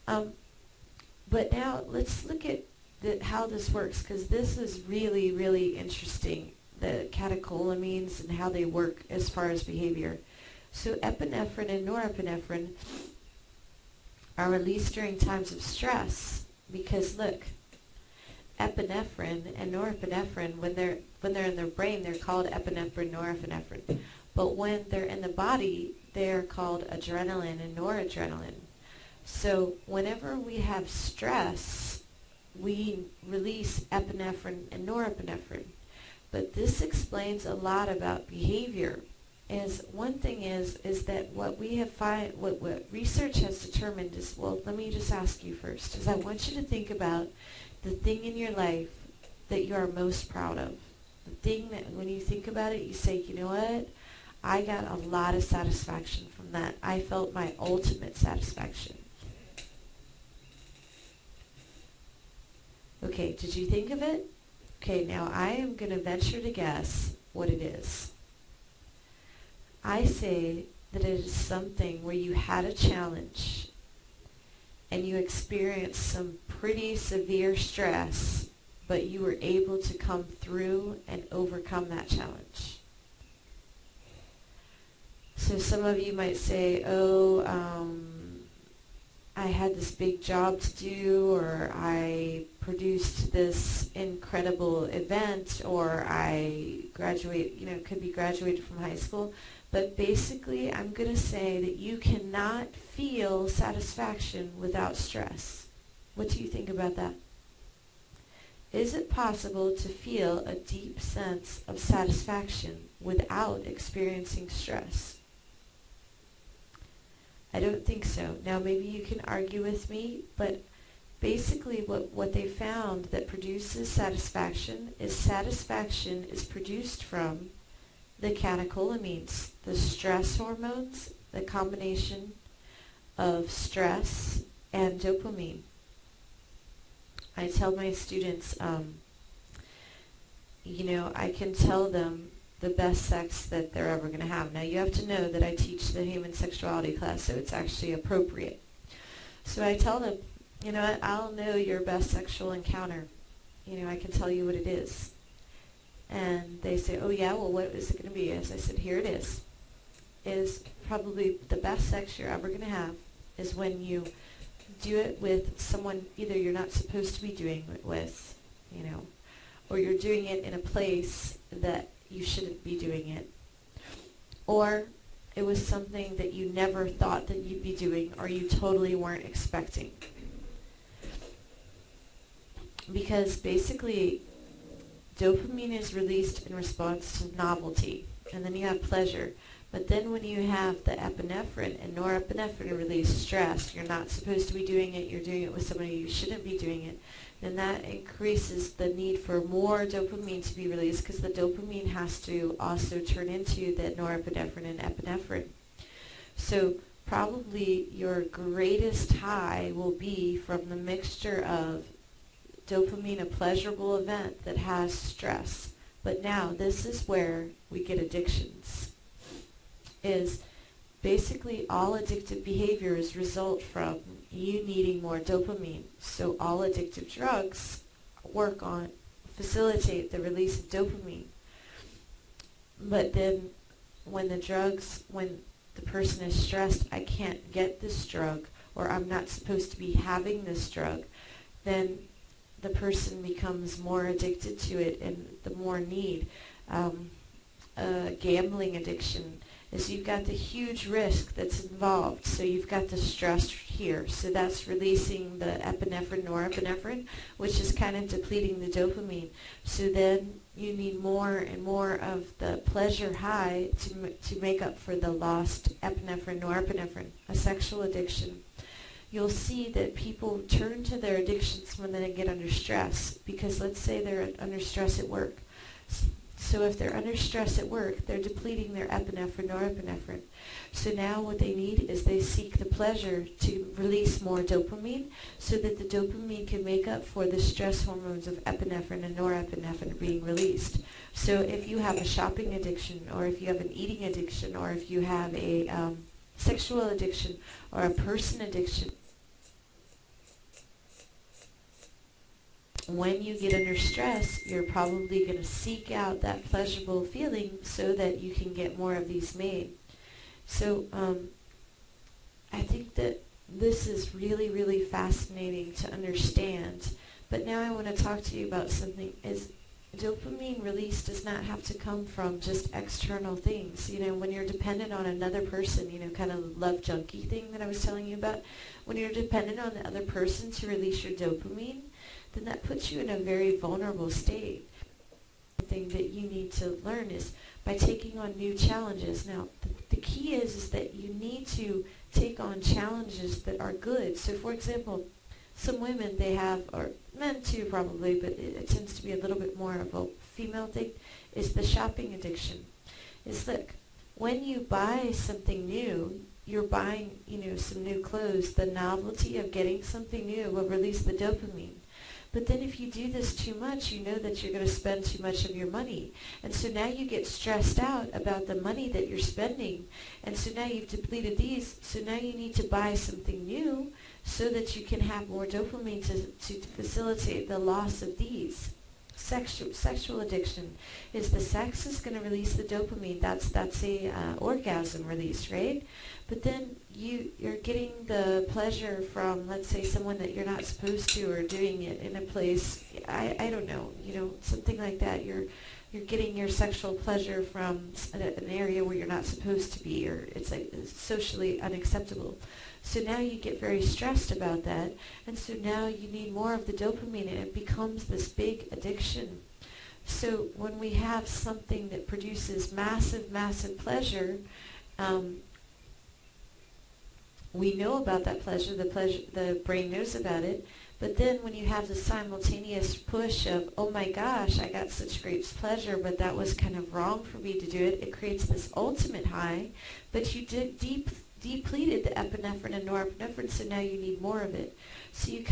Um, but now let's look at how this works, because this is really, really interesting, the catecholamines and how they work as far as behavior. So epinephrine and norepinephrine are released during times of stress because, look, epinephrine and norepinephrine, when they're in their brain, they're called epinephrine, norepinephrine. But when they're in the body, they're called adrenaline and noradrenaline. So whenever we have stress, we release epinephrine and norepinephrine. But this explains a lot about behavior. One thing is that what we have what research has determined is, well, let me just ask you first, is I want you to think about the thing in your life that you are most proud of. The thing that when you think about it, you say, you know what? I got a lot of satisfaction from that. I felt my ultimate satisfaction. Okay, did you think of it? Okay, now I am going to venture to guess what it is. I say that it is something where you had a challenge and you experienced some pretty severe stress, but you were able to come through and overcome that challenge. So some of you might say, I had this big job to do, or I produced this incredible event, or I could be graduated from high school. But basically, I'm going to say that you cannot feel satisfaction without stress. What do you think about that? Is it possible to feel a deep sense of satisfaction without experiencing stress? I don't think so. Now, maybe you can argue with me, but basically what they found that produces satisfaction is produced from the catecholamines, the stress hormones, the combination of stress and dopamine. I tell my students, I can tell them the best sex that they're ever going to have. Now, you have to know that I teach the human sexuality class, so it's actually appropriate. So I tell them, you know what, I'll know your best sexual encounter. I can tell you what it is. And they say, oh yeah, well, what is it going to be? As I said, here it is. Is probably the best sex you're ever going to have is when you do it with someone either you're not supposed to be doing it with, or you're doing it in a place that you shouldn't be doing it, or it was something that you never thought that you'd be doing, or you totally weren't expecting. Because basically, dopamine is released in response to novelty, and then you have pleasure. But then when you have the epinephrine and norepinephrine release stress, you're not supposed to be doing it, you're doing it with somebody you shouldn't be doing it, then that increases the need for more dopamine to be released, because the dopamine has to also turn into the norepinephrine and epinephrine. So probably your greatest high will be from the mixture of dopamine, a pleasurable event that has stress. But now this is where we get addictions. Is basically all addictive behaviors result from you needing more dopamine. So all addictive drugs facilitate the release of dopamine. But then when the person is stressed, I can't get this drug, or I'm not supposed to be having this drug, then the person becomes more addicted to it, and the more need. Gambling addiction is you've got the huge risk that's involved. So you've got the stress here. So that's releasing the epinephrine, norepinephrine, which is kind of depleting the dopamine. So then you need more and more of the pleasure high to make up for the lost epinephrine, norepinephrine. A sexual addiction. You'll see that people turn to their addictions when they get under stress, because let's say they're under stress at work. So if they're under stress at work, they're depleting their epinephrine, norepinephrine. So now what they need is they seek the pleasure to release more dopamine so that the dopamine can make up for the stress hormones of epinephrine and norepinephrine being released. So if you have a shopping addiction, or if you have an eating addiction, or if you have a sexual addiction, or a person addiction, when you get under stress, you're probably going to seek out that pleasurable feeling so that you can get more of these made. So I think that this is really, really fascinating to understand. But now I want to talk to you about something. Is dopamine release does not have to come from just external things. When you're dependent on another person, kind of love junkie thing that I was telling you about, when you're dependent on the other person to release your dopamine, then that puts you in a very vulnerable state. The thing that you need to learn is by taking on new challenges. Now, the key is that you need to take on challenges that are good. So, for example, some women, they have, or men too probably, but it tends to be a little bit more of a female thing, is the shopping addiction. Is look, when you buy something new, you're buying, some new clothes, the novelty of getting something new will release the dopamine. But then if you do this too much, you know that you're going to spend too much of your money. And so now you get stressed out about the money that you're spending. And so now you've depleted these. So now you need to buy something new so that you can have more dopamine to facilitate the loss of these. Sexual addiction is the sex is going to release the dopamine. That's a orgasm release, right? But then you're getting the pleasure from, let's say, someone that you're not supposed to, or doing it in a place, I don't know, something like that. You're getting your sexual pleasure from an area where you're not supposed to be, or it's like socially unacceptable. So now you get very stressed about that, and so now you need more of the dopamine, and it becomes this big addiction. So when we have something that produces massive, massive pleasure, we know about that pleasure, the brain knows about it, but then when you have the simultaneous push of, oh my gosh, I got such great pleasure, but that was kind of wrong for me to do it, it creates this ultimate high, but you depleted the epinephrine and norepinephrine, so now you need more of it. So you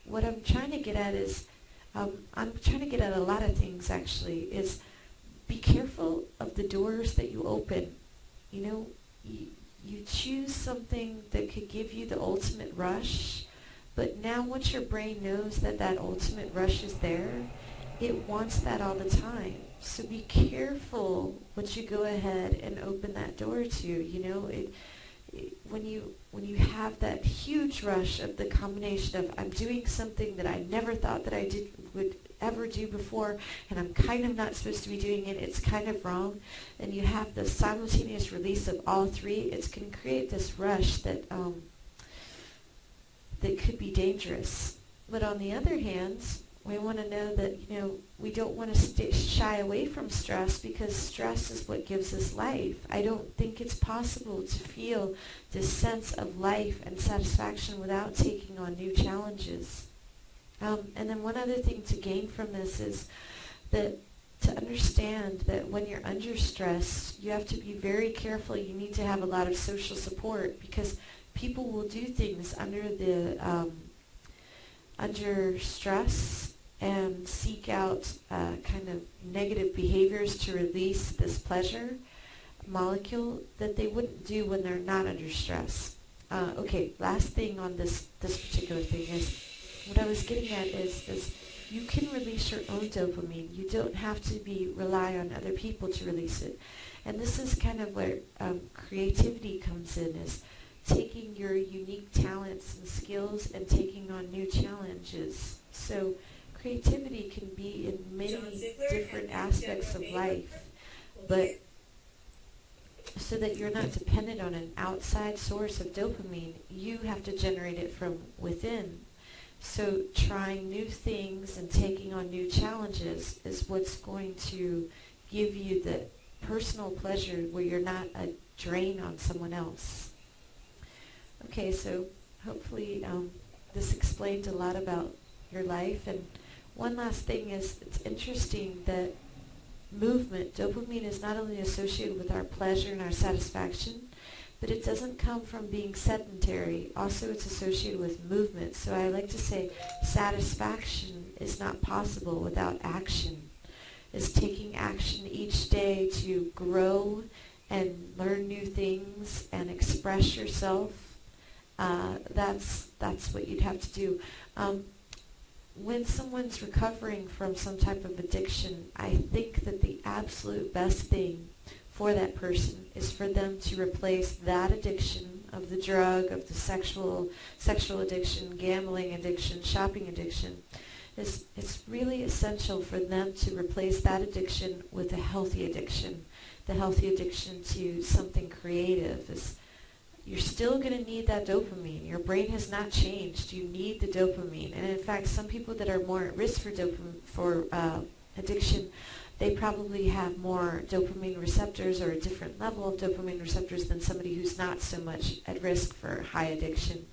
what I'm trying to get at is, I'm trying to get at a lot of things actually, is be careful of the doors that you open. You choose something that could give you the ultimate rush, but now once your brain knows that that ultimate rush is there, it wants that all the time. So be careful what you go ahead and open that door to. When you have that huge rush of the combination of, I'm doing something that I never thought that I would ever do before, and I'm kind of not supposed to be doing it, it's kind of wrong, and you have the simultaneous release of all three, it's going to create this rush that could be dangerous. But on the other hand, we want to know that, we don't want to shy away from stress, because stress is what gives us life. I don't think it's possible to feel this sense of life and satisfaction without taking on new challenges. And then one other thing to gain from this is that to understand that when you're under stress, you have to be very careful. You need to have a lot of social support, because people will do things under stress and seek out kind of negative behaviors to release this pleasure molecule that they wouldn't do when they're not under stress. Okay, last thing on this particular thing is, what I was getting at is you can release your own dopamine. You don't have to rely on other people to release it. And this is kind of where creativity comes in, is taking your unique talents and skills and taking on new challenges. So creativity can be in many different aspects of life, but so that you're not dependent on an outside source of dopamine, you have to generate it from within. So trying new things and taking on new challenges is what's going to give you the personal pleasure where you're not a drain on someone else. Okay, so hopefully this explained a lot about your life. And one last thing is, it's interesting that dopamine is not only associated with our pleasure and our satisfaction, but it doesn't come from being sedentary. Also, it's associated with movement. So I like to say satisfaction is not possible without action. It's taking action each day to grow and learn new things and express yourself. That's what you'd have to do. when someone's recovering from some type of addiction, I think that the absolute best thing for that person is for them to replace that addiction of the drug, of the sexual addiction, gambling addiction, shopping addiction. It's really essential for them to replace that addiction with a healthy addiction. The healthy addiction to something creative is, you're still going to need that dopamine. Your brain has not changed. You need the dopamine. And in fact, some people that are more at risk for addiction, they probably have more dopamine receptors or a different level of dopamine receptors than somebody who's not so much at risk for high addiction.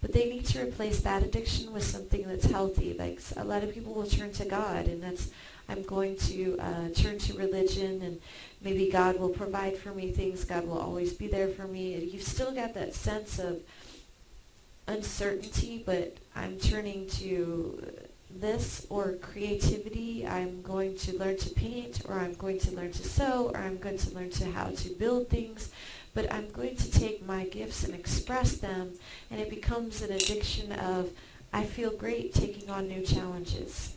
But they need to replace that addiction with something that's healthy. Like a lot of people will turn to God, and that's, I'm going to turn to religion, and maybe God will provide for me things. God will always be there for me. And you've still got that sense of uncertainty, but I'm turning to this, or creativity. I'm going to learn to paint, or I'm going to learn to sew, or I'm going to learn to how to build things. But I'm going to take my gifts and express them, and it becomes an addiction of, I feel great taking on new challenges.